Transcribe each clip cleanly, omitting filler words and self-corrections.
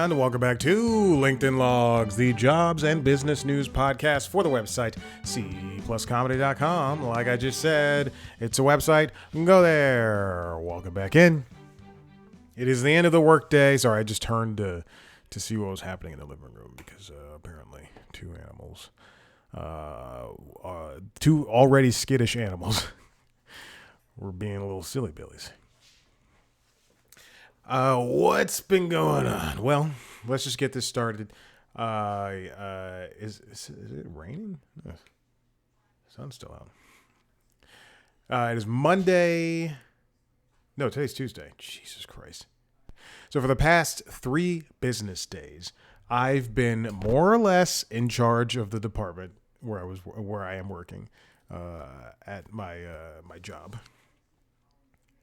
everyone. Welcome back to LinkedIn Logs, the jobs and business news podcast for the website cpluscomedy.com. Like I just said, it's a website. Go there. Welcome back in. It is the end of the workday. Sorry, I just turned to see what was happening in the living room because apparently two animals, two already skittish animals, were being a little silly billies. What's been going on? Well, let's just get this started. Is it raining? The sun's still out. It is Monday. No, today's Tuesday. Jesus Christ. So for the past 3 business days, I've been more or less in charge of the department where I am working at my job.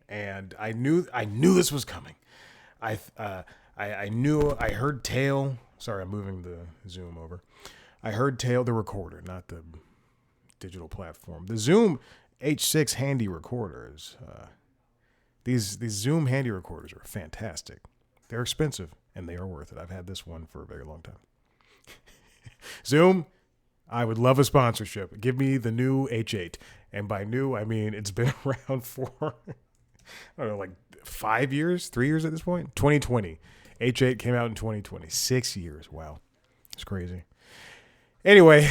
And I knew this was coming. I heard Tail. Sorry, I'm moving the Zoom over. I heard Tail, the recorder, not the digital platform. The Zoom H6 handy recorders. These Zoom handy recorders are fantastic. They're expensive and they are worth it. I've had this one for a very long time. Zoom, I would love a sponsorship. Give me the new H8. And by new, I mean it's been around for, I don't know, like 5 years, 3 years at this point. 2020. H8 came out in 2020. 6 years. Wow. It's crazy. Anyway,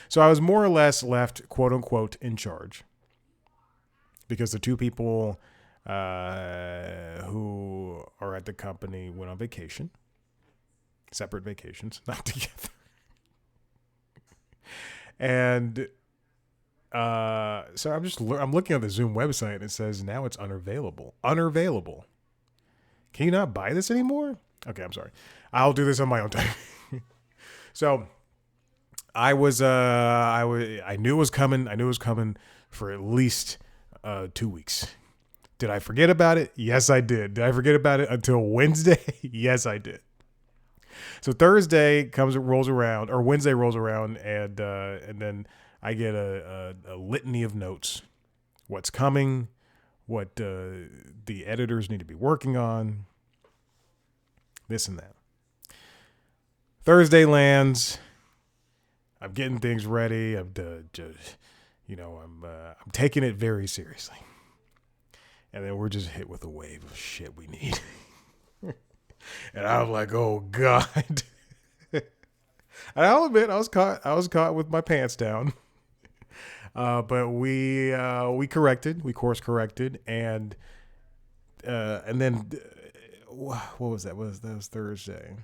so I was more or less left, quote unquote, in charge. Because the two people who are at the company went on vacation. Separate vacations, not together. And so I'm looking at the Zoom website and it says now it's unavailable. Unavailable. Can you not buy this anymore? Okay, I'm sorry. I'll do this on my own time. So I knew it was coming. I knew it was coming for at least 2 weeks. Did I forget about it? Yes, I did. Did I forget about it until Wednesday? Yes, I did. So Thursday rolls around, or Wednesday rolls around, and then I get a litany of notes. What's coming, what the editors need to be working on, this and that. Thursday lands. I'm getting things ready. I'm taking it very seriously. And then we're just hit with a wave of shit we need. And I was like, oh God. And I'll admit I was caught with my pants down. But we course corrected, and then what was that? That was Thursday,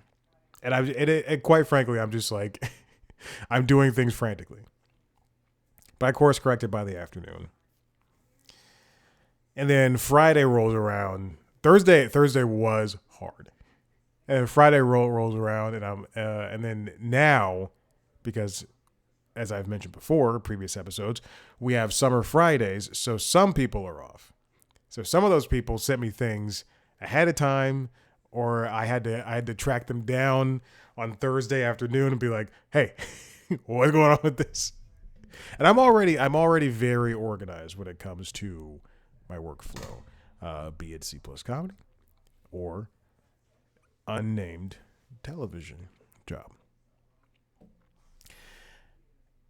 and quite frankly, I'm just like, I'm doing things frantically. But I course corrected by the afternoon, and then Friday rolls around. Thursday was hard, and Friday rolls around, and then now, because, as I've mentioned before, previous episodes, we have summer Fridays, so some people are off. So some of those people sent me things ahead of time, or I had to track them down on Thursday afternoon and be like, "Hey, what's going on with this?" And I'm already very organized when it comes to my workflow, be it C+ comedy or unnamed television job.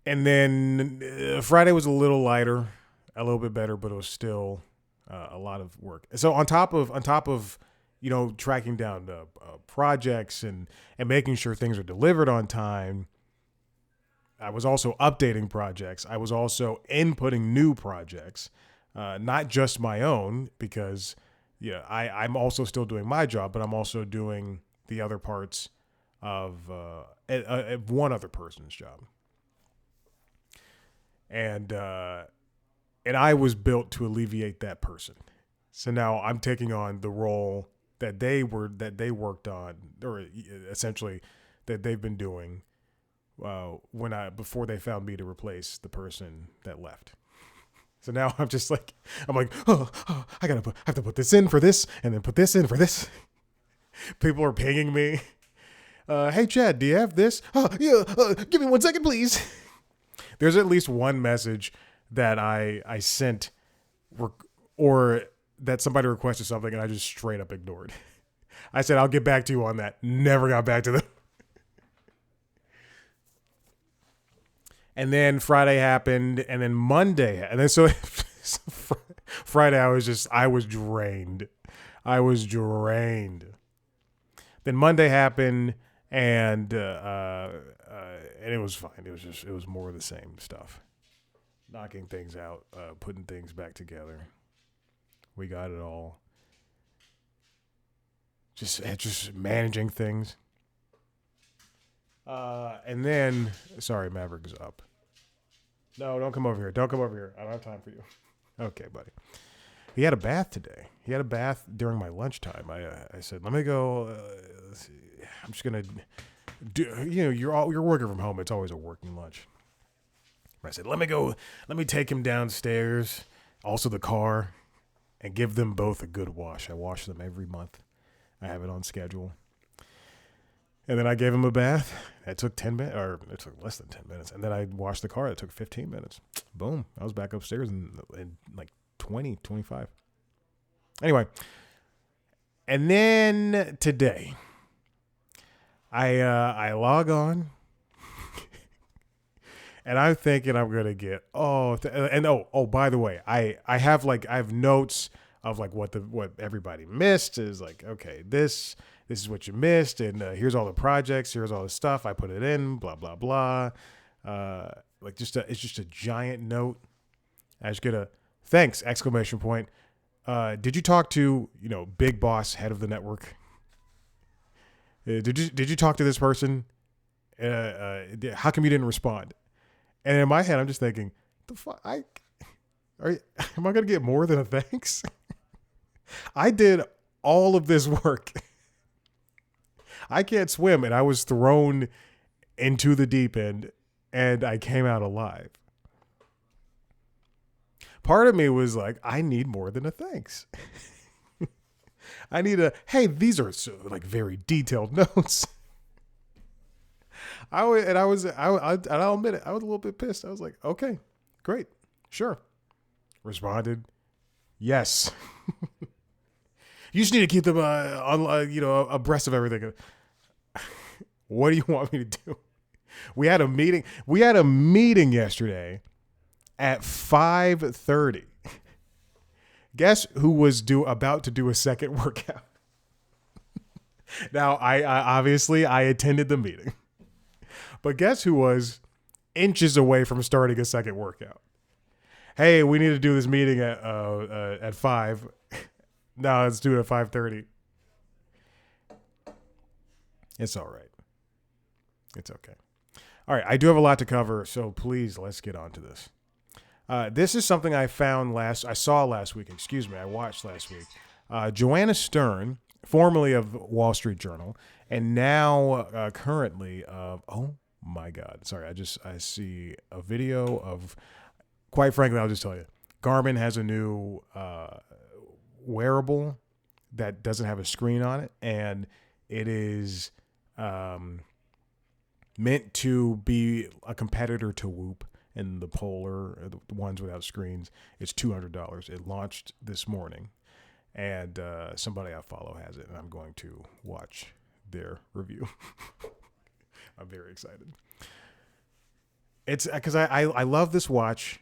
And then Friday was a little lighter, a little bit better, but it was still a lot of work. So on top of tracking down projects and making sure things are delivered on time, I was also updating projects. I was also inputting new projects, not just my own, because I'm also still doing my job, but I'm also doing the other parts of one other person's job. And I was built to alleviate that person. So now I'm taking on the role that they worked on, or essentially that they've been doing before they found me to replace the person that left. So now I'm like, oh, I have to put this in for this, and then put this in for this. People are pinging me. Hey Chad, do you have this? Oh, yeah. Give me 1 second, please. There's at least one message that I sent or that somebody requested something and I just straight up ignored. I said, I'll get back to you on that. Never got back to them. And then Friday happened, and then Monday, and then so Friday I was drained. I was drained. Then Monday happened, and it was fine. It was more of the same stuff. Knocking things out, putting things back together. We got it all. Just managing things. And then, sorry, Maverick is up. No, don't come over here. Don't come over here. I don't have time for you. Okay, buddy. He had a bath today. He had a bath during my lunchtime. I said, let me go. Let's see. I'm just gonna do. You're working from home. It's always a working lunch. I said, let me take him downstairs, also the car, and give them both a good wash. I wash them every month. I have it on schedule. And then I gave him a bath. It took 10 minutes, or it took less than 10 minutes. And then I washed the car. It took 15 minutes. Boom. I was back upstairs in like 20, 25. Anyway. And then today, I log on. And I'm thinking I'm going to get, by the way, I have notes of like what everybody missed is like, okay, this is what you missed, and here's all the projects, here's all the stuff. I put it in, blah blah blah. It's just a giant note. I just get a thanks exclamation point. Did you talk to big boss head of the network? Did you talk to this person? How come you didn't respond? And in my head, I'm just thinking, the fuck? Am I gonna get more than a thanks? I did all of this work. I can't swim, and I was thrown into the deep end, and I came out alive. Part of me was like, I need more than a thanks. I need these are very detailed notes. I'll admit it, I was a little bit pissed. I was like, okay, great, sure. Responded, yes. You just need to keep them abreast of everything. What do you want me to do? We had a meeting yesterday at 5:30. Guess who was about to do a second workout? Now, I obviously attended the meeting. But guess who was inches away from starting a second workout? Hey, we need to do this meeting at 5. No, let's do it at 5:30. It's all right. It's okay. All right, I do have a lot to cover, so please let's get on to this. This is something I saw last week. I watched last week. Joanna Stern, formerly of Wall Street Journal, and now currently of, oh my God, sorry, I see a video of, quite frankly, I'll just tell you, Garmin has a new wearable that doesn't have a screen on it, and it is meant to be a competitor to Whoop and the Polar, the ones without screens. It's $200. It launched this morning, and somebody I follow has it, and I'm going to watch their review. I'm very excited. It's because I love this watch.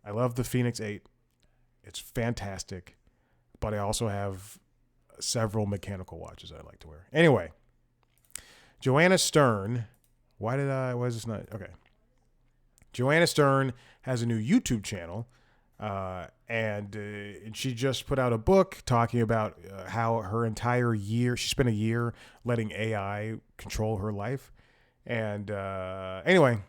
I love the Phoenix 8. It's fantastic, but I also have several mechanical watches I like to wear. Anyway, Joanna Stern. Why is this not? Okay. Joanna Stern has a new YouTube channel, and she just put out a book talking about how her entire year, she spent a year letting AI control her life. And anyway,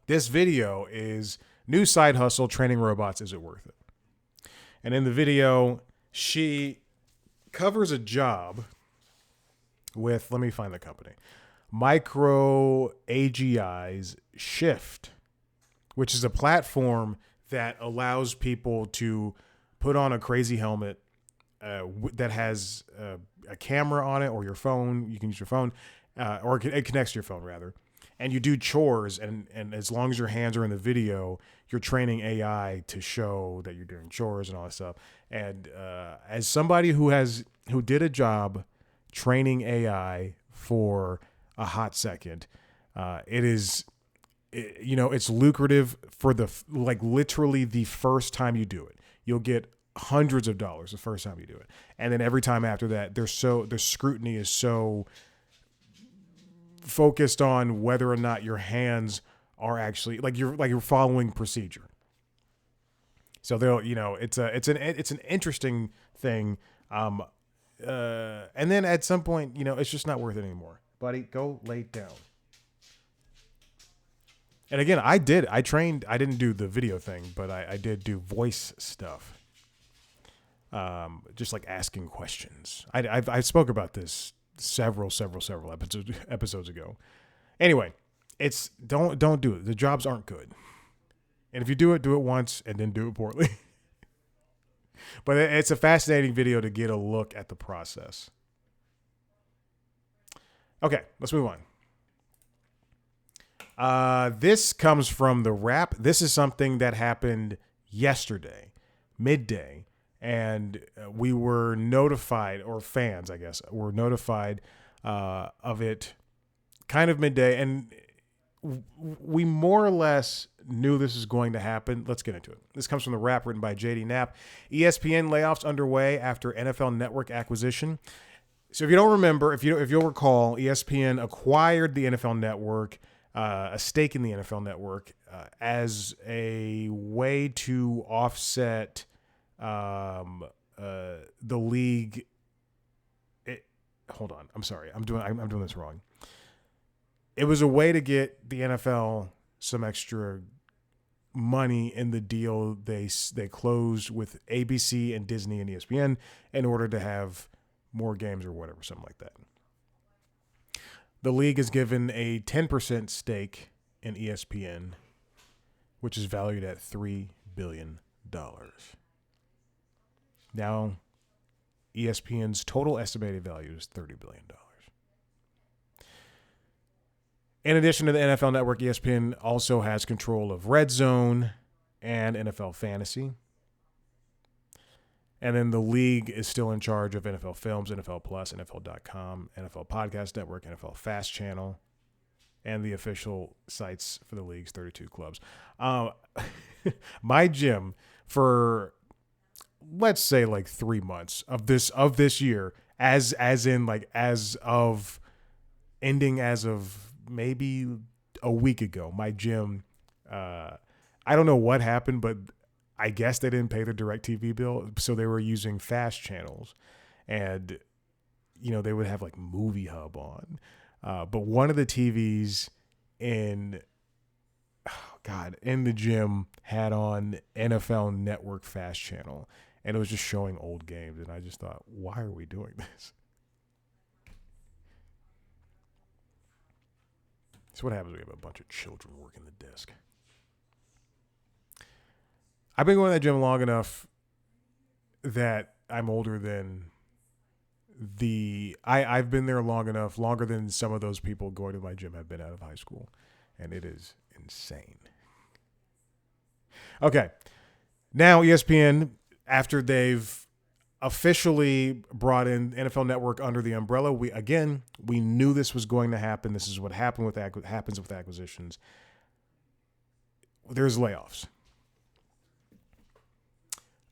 this video is new side hustle, training robots. Is it worth it? And in the video, she covers a job with, let me find the company, Micro AGI's Shift, which is a platform that allows people to put on a crazy helmet that has a camera on it, or your phone. You can use your phone, or it connects to your phone rather. And you do chores, and as long as your hands are in the video, you're training AI to show that you're doing chores and all that stuff. And as somebody who did a job training AI for a hot second. It's lucrative for literally the first time you do it. You'll get hundreds of dollars the first time you do it, and then every time after that, the scrutiny is so focused on whether or not your hands are actually you're following procedure. So they'll, it's an interesting thing. And then at some point, it's just not worth it anymore. Buddy, go lay down. And again, I didn't do the video thing, but I did do voice stuff. Just like asking questions. I spoke about this several episodes ago. Anyway, don't do it. The jobs aren't good. And if you do it once and then do it poorly. But it's a fascinating video to get a look at the process. Okay, let's move on. This comes from The Wrap. This is something that happened yesterday, midday, and we were notified, or fans, I guess, were notified of it kind of midday, and we more or less knew this was going to happen. Let's get into it. This comes from The Wrap, written by JD Knapp. ESPN layoffs underway after NFL Network acquisition. So if you don't remember, if you'll recall, ESPN acquired the NFL Network, a stake in the NFL Network, as a way to offset the league. Hold on, I'm sorry, I'm doing this wrong. It was a way to get the NFL some extra money in the deal they closed with ABC and Disney and ESPN in order to have more games or whatever, something like that. The league is given a 10% stake in ESPN, which is valued at $3 billion. Now, ESPN's total estimated value is $30 billion. In addition to the NFL Network, ESPN also has control of Red Zone and NFL Fantasy. And then the league is still in charge of NFL Films, NFL Plus, NFL.com, NFL Podcast Network, NFL Fast Channel, and the official sites for the league's 32 clubs. My gym, for let's say 3 months of this year, as of maybe a week ago, my gym, I don't know what happened, but I guess they didn't pay the DirecTV bill, so they were using fast channels, and they would have Movie Hub on, but one of the TVs in the gym had on NFL Network Fast Channel, and it was just showing old games, and I just thought, why are we doing this? So what happens when we have a bunch of children working the desk? I've been going to that gym long enough that I'm older than I've been there long enough, longer than some of those people going to my gym have been out of high school. And it is insane. Okay. Now ESPN, after they've officially brought in NFL Network under the umbrella, we knew this was going to happen. This is what happens with acquisitions. There's layoffs.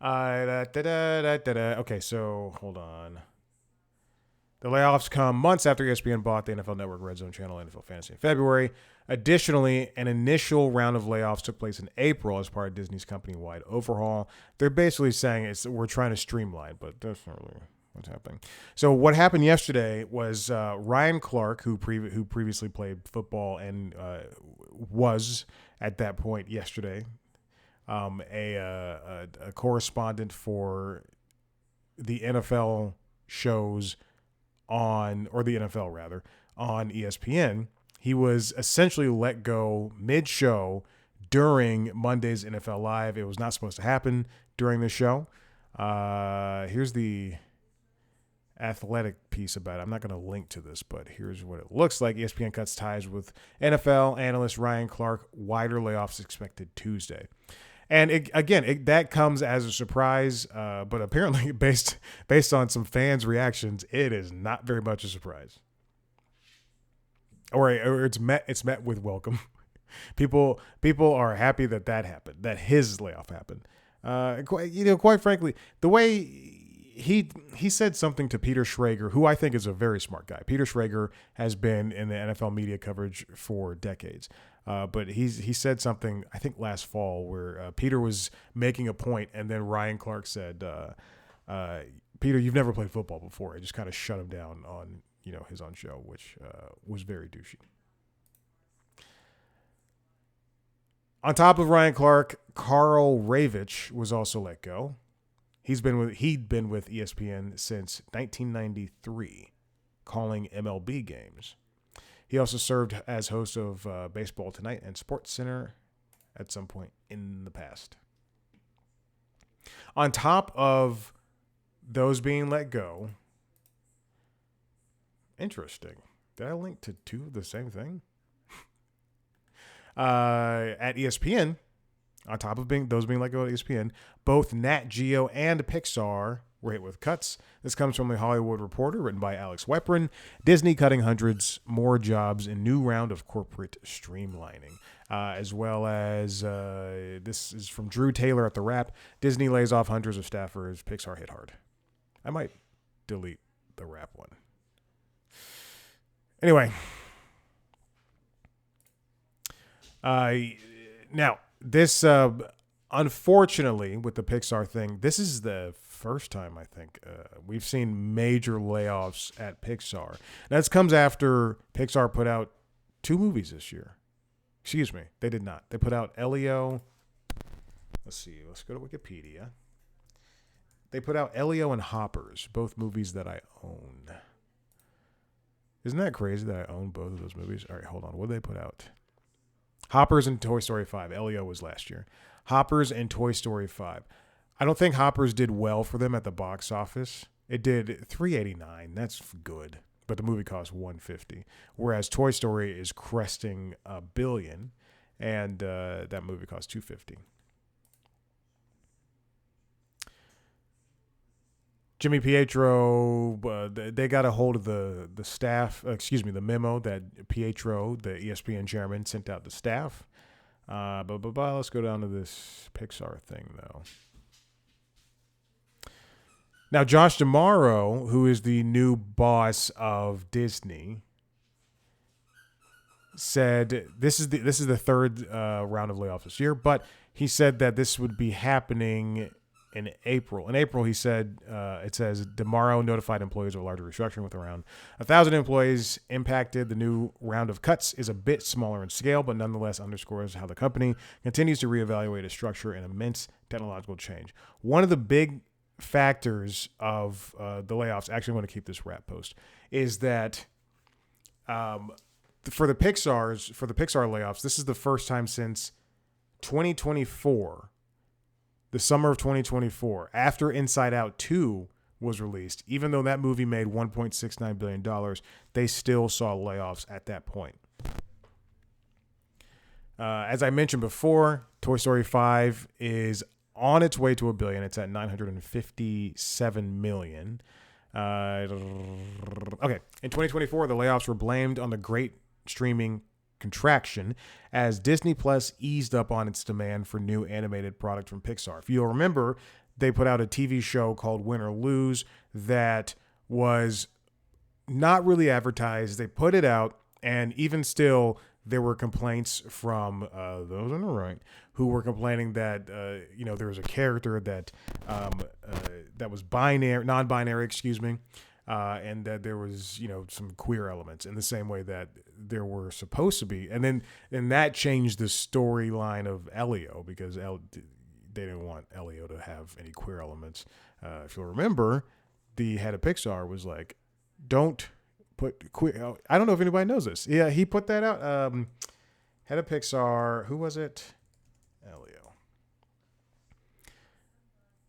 Okay, so hold on. The layoffs come months after ESPN bought the NFL Network, Red Zone Channel, NFL Fantasy in February. Additionally, an initial round of layoffs took place in April as part of Disney's company-wide overhaul. They're basically saying we're trying to streamline, but that's not really what's happening. So what happened yesterday was Ryan Clark, who previously played football and was at that point yesterday a correspondent for the NFL shows or the NFL rather, on ESPN. He was essentially let go mid-show during Monday's NFL Live. It was not supposed to happen during the show. Here's the athletic piece about it. I'm not going to link to this, but here's what it looks like. ESPN cuts ties with NFL analyst Ryan Clark. Wider layoffs expected Tuesday. And that comes as a surprise, but apparently based on some fans' reactions, it is not very much a surprise. Or it's met with welcome. People are happy that happened, that his layoff happened. Quite frankly, the way he said something to Peter Schrager, who I think is a very smart guy. Peter Schrager has been in the NFL media coverage for decades. But he said something, I think last fall, where Peter was making a point, and then Ryan Clark said, Peter, you've never played football before. He just kind of shut him down on his own show, which was very douchey. On top of Ryan Clark, Karl Ravech was also let go. He'd been with ESPN since 1993, calling MLB games. He also served as host of Baseball Tonight and Sports Center at some point in the past. On top of those being let go, interesting. Did I link to two of the same thing? At ESPN, on top of those being let go at ESPN, both Nat Geo and Pixar were hit with cuts. This comes from The Hollywood Reporter, written by Alex Weprin. Disney cutting hundreds more jobs in new round of corporate streamlining. As well as, this is from Drew Taylor at The Wrap. Disney lays off hundreds of staffers. Pixar hit hard. I might delete the Wrap one. Anyway. Now, this, unfortunately, with the Pixar thing, this is the first time, I think, we've seen major layoffs at Pixar. Now, this comes after Pixar put out 2 movies this year. Excuse me, they did not. They put out Elio. Let's see, let's go to Wikipedia. They put out Elio and Hoppers, both movies that I own. Isn't that crazy that I own both of those movies? All right, hold on. What did they put out? Hoppers and Toy Story 5. Elio was last year. Hoppers and Toy Story 5. I don't think Hoppers did well for them at the box office. It did $389. That's good. But the movie cost $150. Whereas Toy Story is cresting $1 billion, and that movie cost $250. Jimmy Pietro, they got a hold of the staff, the memo that Pietro, the ESPN chairman, sent out to staff. Let's go down to this Pixar thing, though. Now, Josh D'Amaro, who is the new boss of Disney, said this is the third round of layoffs this year, but he said that this would be happening in April. In April, he said, it says, D'Amaro notified employees of a larger restructuring with around 1,000 employees impacted. The new round of cuts is a bit smaller in scale, but nonetheless underscores how the company continues to reevaluate its structure and immense technological change. One of the big factors of the layoffs, actually I'm going to keep this wrap post, is that for the Pixar layoffs, this is the first time since 2024, the summer of 2024, after Inside Out 2 was released. Even though that movie made $1.69 billion, they still saw layoffs at that point. As I mentioned before, Toy Story 5 is on its way to $1 billion. It's at $957 million. Okay, in 2024, the layoffs were blamed on the great streaming contraction as Disney Plus eased up on its demand for new animated product from Pixar. If you'll remember, they put out a TV show called Win or Lose that was not really advertised. They put it out, and even still, there were complaints from those on the right who were complaining that there was a character that that was non-binary, and that there was some queer elements in the same way that there were supposed to be, and that changed the storyline of Elio because they didn't want Elio to have any queer elements. If you'll remember, the head of Pixar was like, "Don't put queer." I don't know if anybody knows this. Yeah, he put that out. Head of Pixar, who was it? Elio.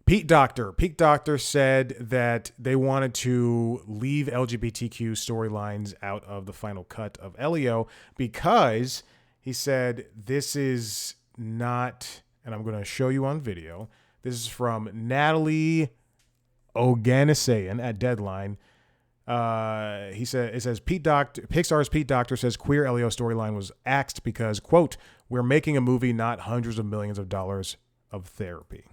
Pete Docter said that they wanted to leave LGBTQ storylines out of the final cut of Elio because he said this is not and I'm going to show you on video. This is from Natalie Oganisayan at Deadline. It says Pixar's Pete Docter says queer Leo storyline was axed because, quote, we're making a movie, not hundreds of millions of dollars of therapy.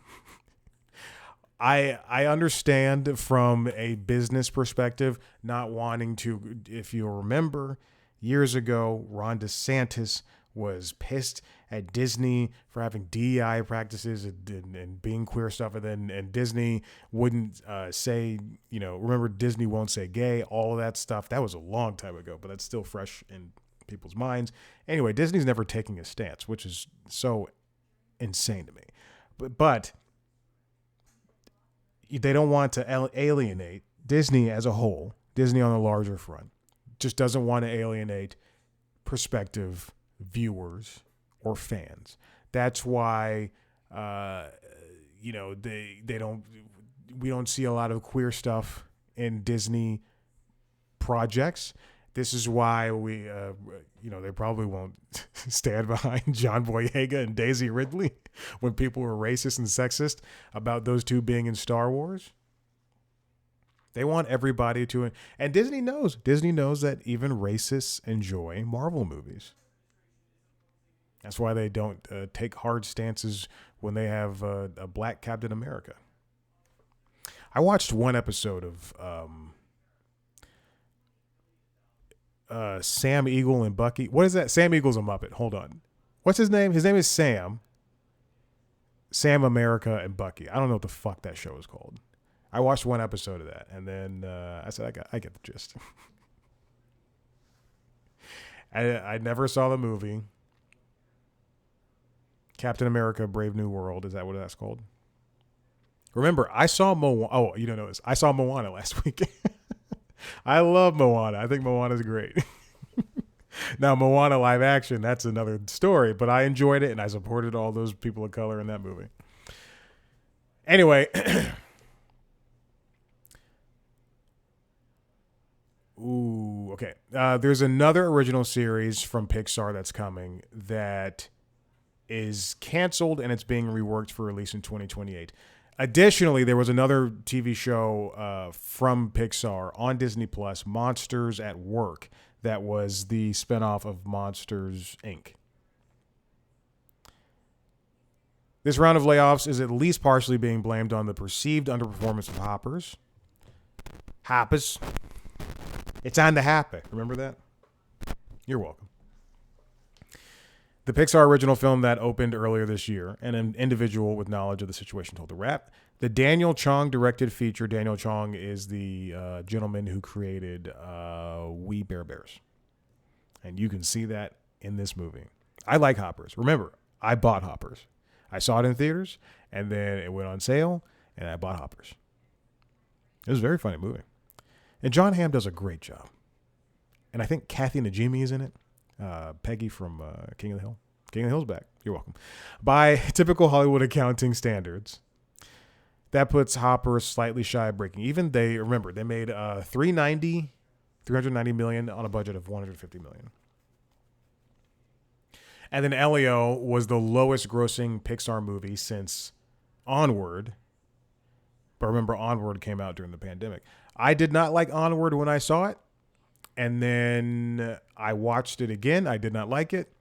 I understand from a business perspective, not wanting to, if you remember years ago, Ron DeSantis was pissed at Disney for having DEI practices and being queer stuff. And Disney wouldn't say, remember Disney won't say gay, all of that stuff. That was a long time ago, but that's still fresh in people's minds. Anyway, Disney's never taking a stance, which is so insane to me. But they don't want to alienate Disney as a whole. Disney on the larger front just doesn't want to alienate prospective viewers or fans. That's why, we don't see a lot of queer stuff in Disney projects. This is why they probably won't stand behind John Boyega and Daisy Ridley when people were racist and sexist about those two being in Star Wars. They want everybody to, and Disney knows that even racists enjoy Marvel movies. That's why they don't take hard stances when they have a black Captain America. I watched one episode of Sam Eagle and Bucky. What is that? Sam Eagle's a Muppet. Hold on. What's his name? His name is Sam. Sam America and Bucky. I don't know what the fuck that show is called. I watched one episode of that, and then I said, I get the gist. I never saw the movie. Captain America, Brave New World. Is that what that's called? Remember, I saw Moana. Oh, you don't know this. I saw Moana last week. I love Moana. I think Moana's great. Now, Moana live action, that's another story, but I enjoyed it, and I supported all those people of color in that movie. Anyway. Ooh, okay. There's another original series from Pixar that's coming that is canceled, and it's being reworked for release in 2028. Additionally, there was another TV show from Pixar on Disney Plus, Monsters at Work, that was the spinoff of Monsters, Inc. This round of layoffs is at least partially being blamed on the perceived underperformance of Hoppers. Hoppers. It's on the Hopper. Remember that? You're welcome. The Pixar original film that opened earlier this year, and an individual with knowledge of the situation told the Wrap. The Daniel Chong directed feature. Daniel Chong is the gentleman who created We Bare Bears. And you can see that in this movie. I like Hoppers. Remember, I bought Hoppers. I saw it in theaters, and then it went on sale, and I bought Hoppers. It was a very funny movie. And John Hamm does a great job. And I think Kathy Najimy is in it. Peggy from King of the Hill. King of the Hill's back. You're welcome. By typical Hollywood accounting standards, that puts Hopper slightly shy of breaking even. They made $390 million on a budget of $150 million. And then Elio was the lowest grossing Pixar movie since Onward. But remember, Onward came out during the pandemic. I did not like Onward when I saw it. And then I watched it again. I did not like it.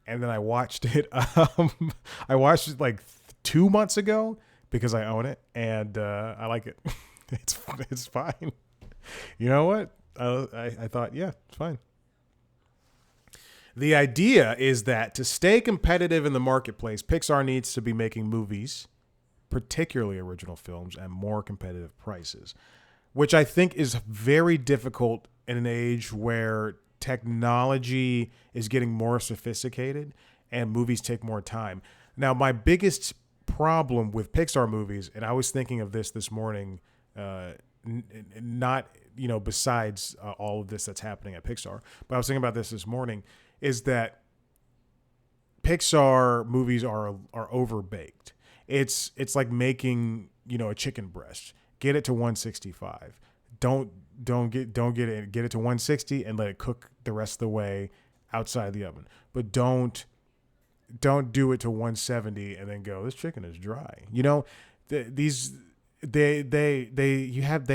And then I watched it. I watched it like 2 months ago because I own it, and I like it. It's fine. You know what? I thought, yeah, it's fine. The idea is that to stay competitive in the marketplace, Pixar needs to be making movies, particularly original films, at more competitive prices, which I think is very difficult in an age where technology is getting more sophisticated and movies take more time. Now, my biggest problem with Pixar movies, and I was thinking of this morning, not, besides all of this that's happening at Pixar, but I was thinking about this morning, is that Pixar movies are overbaked. It's like making, a chicken breast. Get it to 165. Don't get it. Get it to 160 and let it cook the rest of the way outside the oven. But don't don't do it to 170 and then go, this chicken is dry. They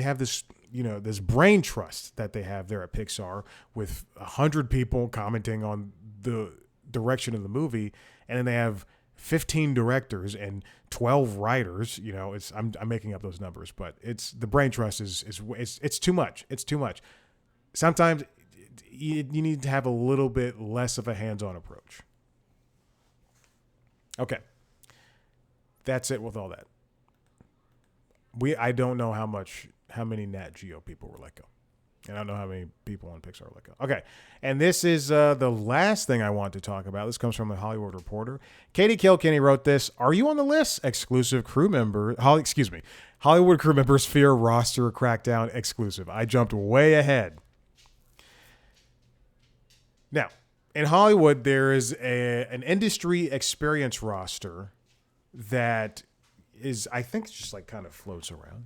have this, this brain trust that they have there at Pixar with 100 people commenting on the direction of the movie, and then they have 15 directors and 12 writers. I'm making up those numbers, but it's the brain trust is it's too much. It's too much. Sometimes you need to have a little bit less of a hands-on approach. Okay. That's it with all that. I don't know how many Nat Geo people were let go. And I don't know how many people on Pixar were let go. Okay. And this is the last thing I want to talk about. This comes from the Hollywood Reporter. Katie Kilkenny wrote this. Are you on the list? Exclusive crew member. Hollywood crew members fear roster crackdown exclusive. I jumped way ahead. Now, in Hollywood, there is an industry experience roster that is, I think, just like kind of floats around.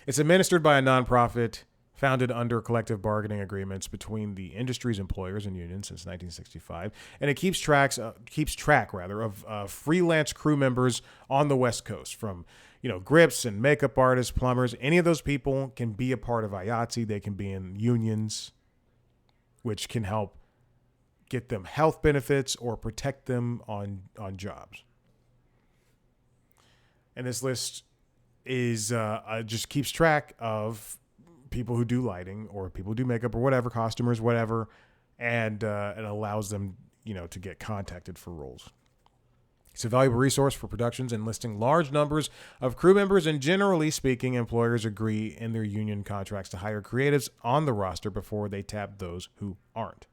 It's administered by a nonprofit founded under collective bargaining agreements between the industry's employers and unions since 1965, and it keeps track of freelance crew members on the West Coast, from grips and makeup artists, plumbers. Any of those people can be a part of IATSE. They can be in unions, which can help get them health benefits or protect them on jobs. And this list is just keeps track of people who do lighting or people who do makeup or whatever, costumers, whatever, and it allows them, to get contacted for roles. It's a valuable resource for productions enlisting large numbers of crew members, and generally speaking, employers agree in their union contracts to hire creatives on the roster before they tap those who aren't.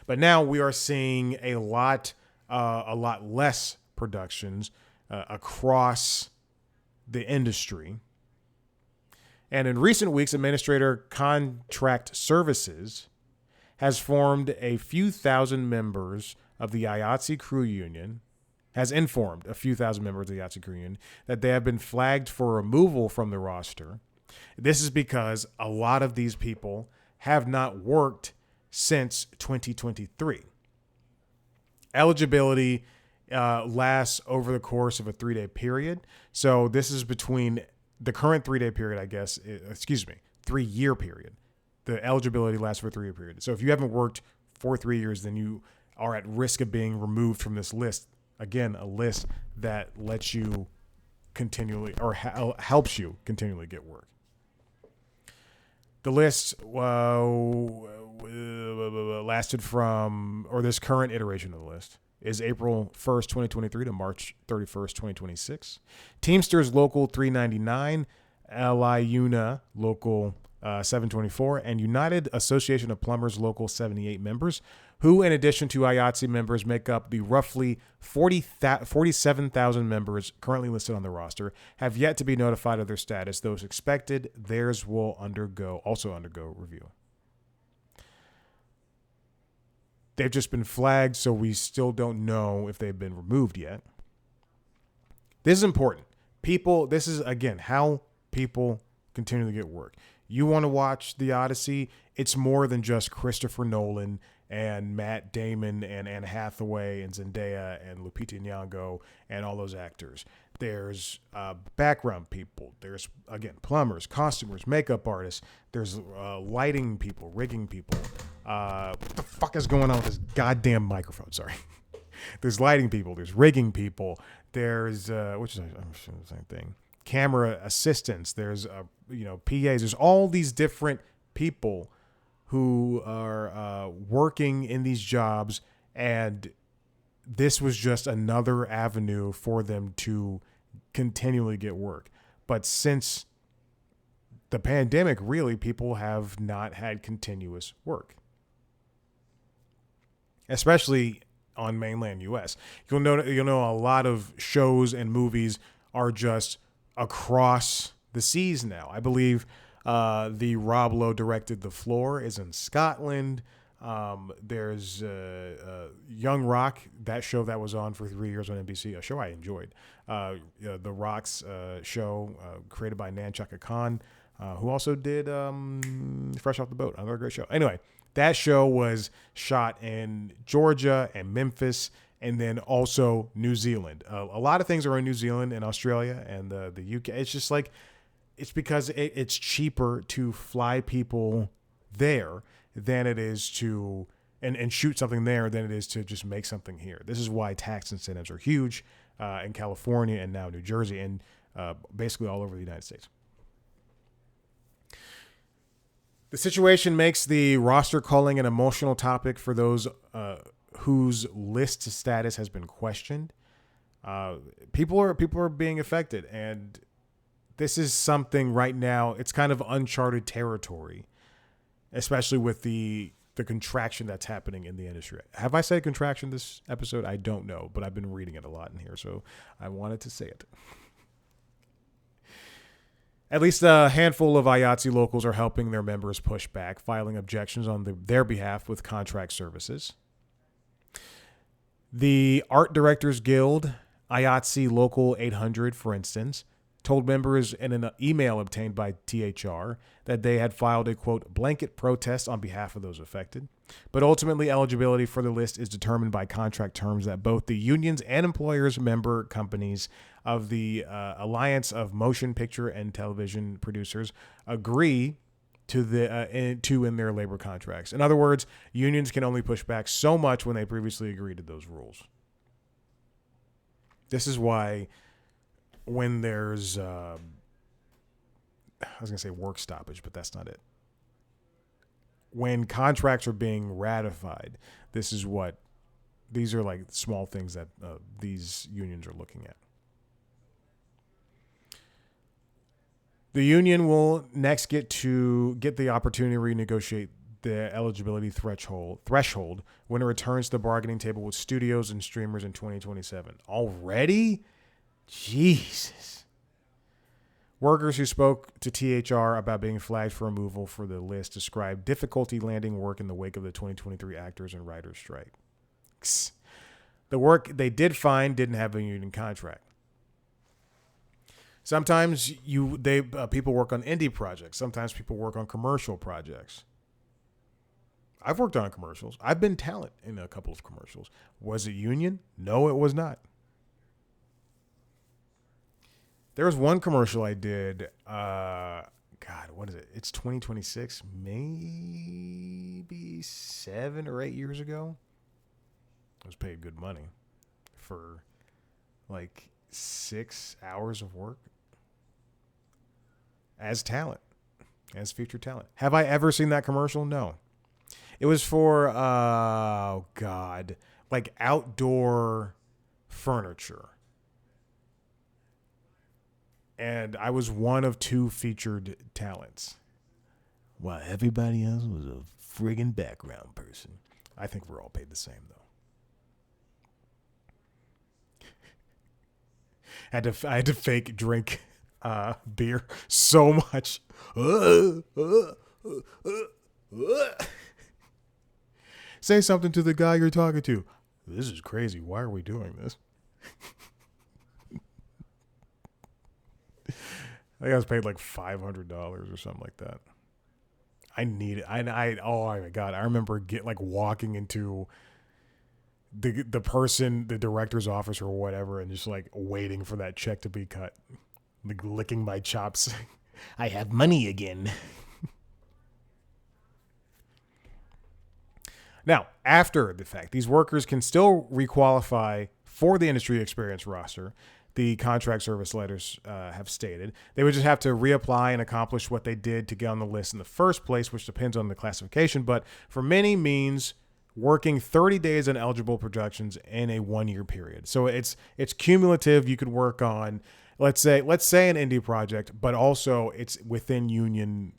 But now we are seeing a lot less productions across the industry. And in recent weeks, Administrator Contract Services has informed a few thousand members of the IATSE crew union that they have been flagged for removal from the roster. This is because a lot of these people have not worked since 2023. Eligibility lasts over the course of a 3-day period. So this is between the current 3-day period, 3-year period. The eligibility lasts for a 3-year period. So if you haven't worked for 3 years, then you are at risk of being removed from this list. Again, a list that lets you continually or helps you continually get work. The list lasted from, or this current iteration of the list is April 1st, 2023 to March 31st, 2026. Teamsters Local 399, LIUNA Local 724, and United Association of Plumbers Local 78 members, who, in addition to IATSE members, make up the roughly 47,000 members currently listed on the roster, have yet to be notified of their status. Those expected, theirs will also undergo review. They've just been flagged, so we still don't know if they've been removed yet. This is important. This is, again, how people continue to get work. You want to watch The Odyssey, it's more than just Christopher Nolan and Matt Damon and Anne Hathaway and Zendaya and Lupita Nyong'o and all those actors. There's background people. There's, again, plumbers, costumers, makeup artists. There's lighting people, rigging people. What the fuck is going on with this goddamn microphone? Sorry. There's lighting people. There's rigging people. There's, which is I'm sure the same thing. Camera assistants. There's, PAs. There's all these different people who are working in these jobs, and this was just another avenue for them to continually get work. But since the pandemic, really, people have not had continuous work, especially on mainland U.S. You'll know a lot of shows and movies are just across the seas now. I believe the Rob Lowe directed The Floor is in Scotland. There's Young Rock, that show that was on for 3 years on NBC, a show I enjoyed. The Rock's show created by Nan Chaka Khan, who also did Fresh Off the Boat, another great show. Anyway, That show was shot in Georgia and Memphis, and then also New Zealand. A lot of things are in New Zealand and Australia and the UK. It's just like, it's because it's cheaper to fly people there than it is to and shoot something there than it is to just make something here. This is why tax incentives are huge in California and now New Jersey and basically all over the United States. The situation makes the roster culling an emotional topic for those whose list status has been questioned. People are being affected, and this is something right now. It's kind of uncharted territory, especially with the contraction that's happening in the industry. Have I said contraction this episode? I don't know, but I've been reading it a lot in here, so I wanted to say it. At least a handful of IATSE locals are helping their members push back, filing objections on their behalf with contract services. The Art Directors Guild, IATSE Local 800, for instance, told members in an email obtained by THR that they had filed a, quote, blanket protest on behalf of those affected. But ultimately, eligibility for the list is determined by contract terms that both the unions and employers member companies of the Alliance of Motion Picture and Television Producers agree to in their labor contracts. In other words, unions can only push back so much when they previously agreed to those rules. This is why when there's, I was going to say work stoppage, but that's not it. When contracts are being ratified, these are like small things that these unions are looking at. The union will next get the opportunity to renegotiate the eligibility threshold when it returns to the bargaining table with studios and streamers in 2027. Already? Jesus. Workers who spoke to THR about being flagged for removal for the list described difficulty landing work in the wake of the 2023 actors and writers strike. The work they did find didn't have a union contract. Sometimes people work on indie projects. Sometimes people work on commercial projects. I've worked on commercials. I've been talent in a couple of commercials. Was it union? No, it was not. There was one commercial I did. God, what is it? It's 2026, maybe 7 or 8 years ago. I was paid good money for like 6 hours of work as talent, as featured talent. Have I ever seen that commercial? No. It was for, like outdoor furniture. And I was one of 2 featured talents, while everybody else was a friggin' background person. I think we're all paid the same, though. I had to fake drink beer so much. Say something to the guy you're talking to. This is crazy. Why are we doing this? I think I was paid like $500 or something like that. I need it. Oh my God. I remember walking into the director's office or whatever, and just like waiting for that check to be cut. Like licking my chops. I have money again. Now, after the fact, these workers can still requalify for the industry experience roster. The contract service letters have stated. They would just have to reapply and accomplish what they did to get on the list in the first place, which depends on the classification, but for many means working 30 days on eligible productions in a 1-year period. So it's cumulative. You could work on, let's say an indie project, but also it's within union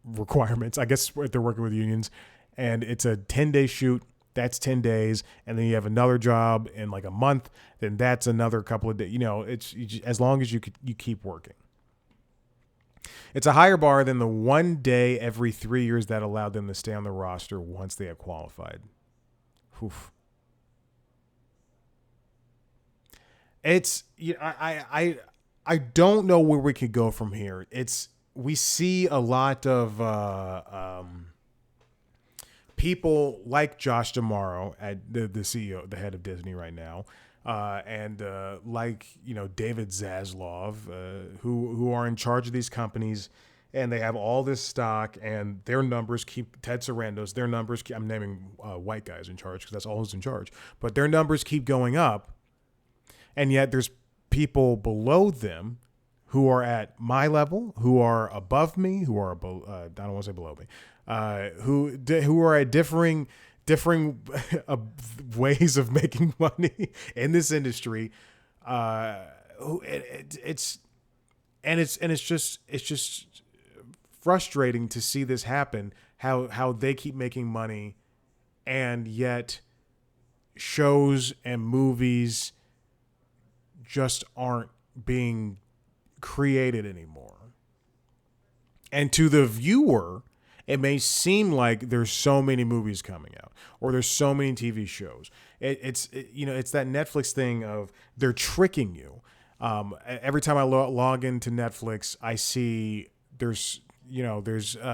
requirements. I guess if they're working with unions, and it's a 10-day shoot. That's 10 days. And then you have another job in like a month. Then that's another couple of days. As long as you keep working. It's a higher bar than the 1 day every 3 years that allowed them to stay on the roster once they have qualified. Oof. I don't know where we could go from here. We see a lot of people like Josh D'Amaro, at the CEO, the head of Disney right now, and like David Zaslav, who are in charge of these companies, and they have all this stock, and their numbers keep Ted Sarandos. Their numbers keep, I'm naming white guys in charge because that's all who's in charge, but their numbers keep going up, and yet there's people below them who are at my level, who are above me, who are I don't want to say below me, who are at differing ways of making money in this industry. It's just frustrating to see this happen. How they keep making money, and yet shows and movies just aren't being created anymore. And to the viewer, it may seem like there's so many movies coming out, or there's so many TV shows. It's that Netflix thing of they're tricking you. Every time I log into Netflix, I see there's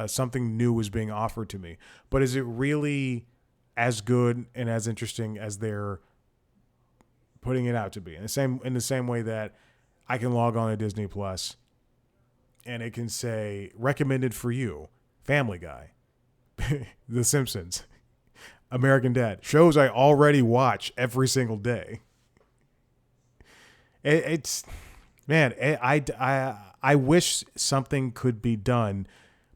something new is being offered to me. But is it really as good and as interesting as they're putting it out to be? In the same way that I can log on to Disney Plus and it can say recommended for you, Family Guy, The Simpsons, American Dad, shows I already watch every single day. I wish something could be done,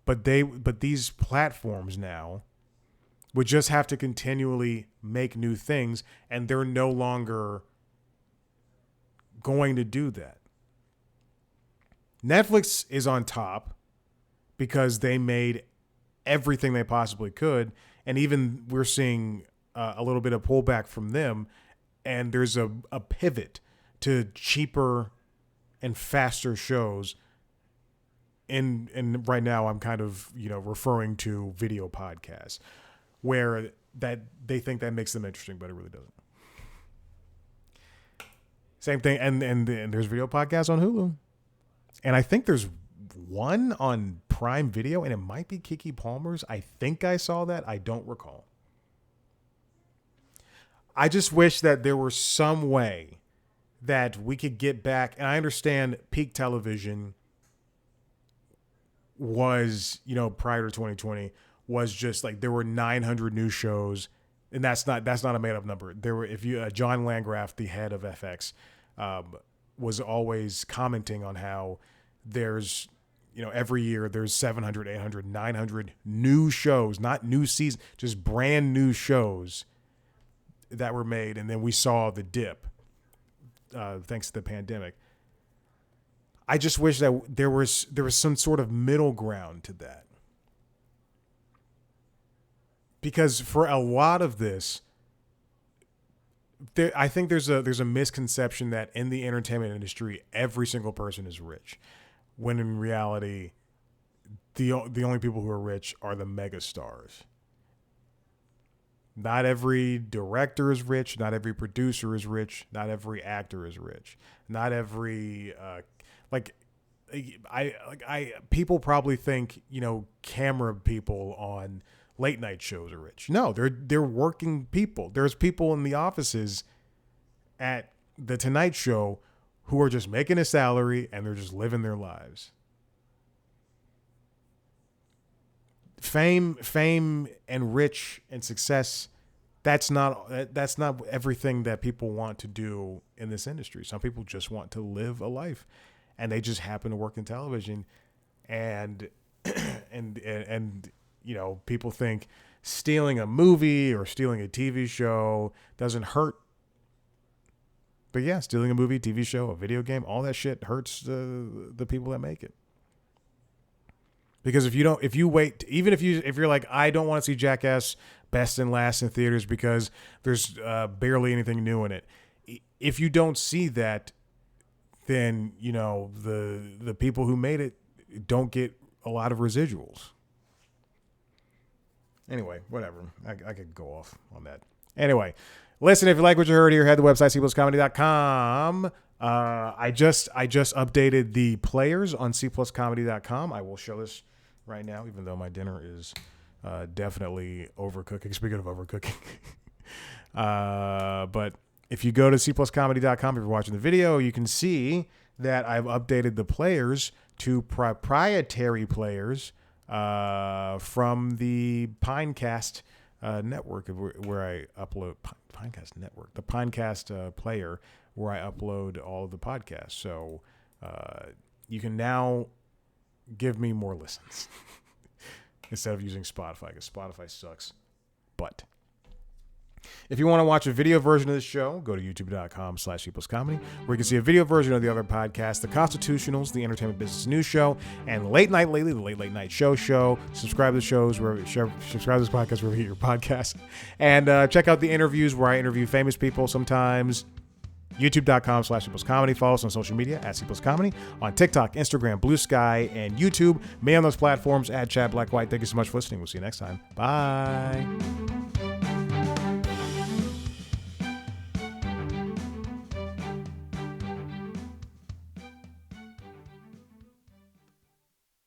but these platforms now would just have to continually make new things, and they're no longer going to do that. Netflix is on top because they made everything they possibly could, and even we're seeing a little bit of pullback from them, and there's a pivot to cheaper and faster shows. And right now I'm kind of referring to video podcasts, where that they think that makes them interesting, but it really doesn't. Same thing, and there's video podcasts on Hulu. And I think there's one on Prime Video, and it might be Keke Palmer's. I think I saw that. I don't recall. I just wish that there were some way that we could get back. And I understand peak television was, prior to 2020, was just like there were 900 new shows. And that's not a made up number. There were, John Landgraf, the head of FX, was always commenting on how there's, every year there's 700, 800, 900 new shows, not new season, just brand new shows that were made. And then we saw the dip, thanks to the pandemic. I just wish that there was some sort of middle ground to that. Because for a lot of this, I think there's a misconception that in the entertainment industry, every single person is rich, when in reality, the only people who are rich are the mega stars. Not every director is rich. Not every producer is rich. Not every actor is rich. Not every people probably think camera people on late night shows are rich. No, they're working people. There's people in the offices at the Tonight Show who are just making a salary and they're just living their lives. Fame and rich and success, that's not everything that people want to do in this industry. Some people just want to live a life, and they just happen to work in television, and people think stealing a movie or stealing a TV show doesn't hurt. But yeah, stealing a movie, TV show, a video game, all that shit hurts the people that make it. Because if you wait, even if you're like, I don't want to see Jackass Best and Last in theaters because there's barely anything new in it. If you don't see that, then the people who made it don't get a lot of residuals. Anyway, whatever. I could go off on that. Anyway, listen, if you like what you heard here, head to the website, cpluscomedy.com. I just updated the players on cpluscomedy.com. I will show this right now, even though my dinner is Definitely overcooking. Speaking of overcooking. But if you go to cpluscomedy.com, if you're watching the video, you can see that I've updated the players to proprietary players from the Pinecast network, where I upload Pinecast network, the Pinecast player, where I upload all of the podcasts. So you can now give me more listens instead of using Spotify, because Spotify sucks. But if you want to watch a video version of this show, go to youtube.com/cpluscomedy, where you can see a video version of the other podcasts, The Constitutionals, the Entertainment Business News Show, and Late Night Lately, the Late Night Show. Subscribe to the shows subscribe to this podcast wherever you get your podcast, and check out the interviews where I interview famous people sometimes. youtube.com/cpluscomedy. Follow us on social media at cpluscomedy, on TikTok, Instagram, Blue Sky, and YouTube. Me on those platforms at Chad Black White. Thank you so much for listening. We'll see you next time. Bye.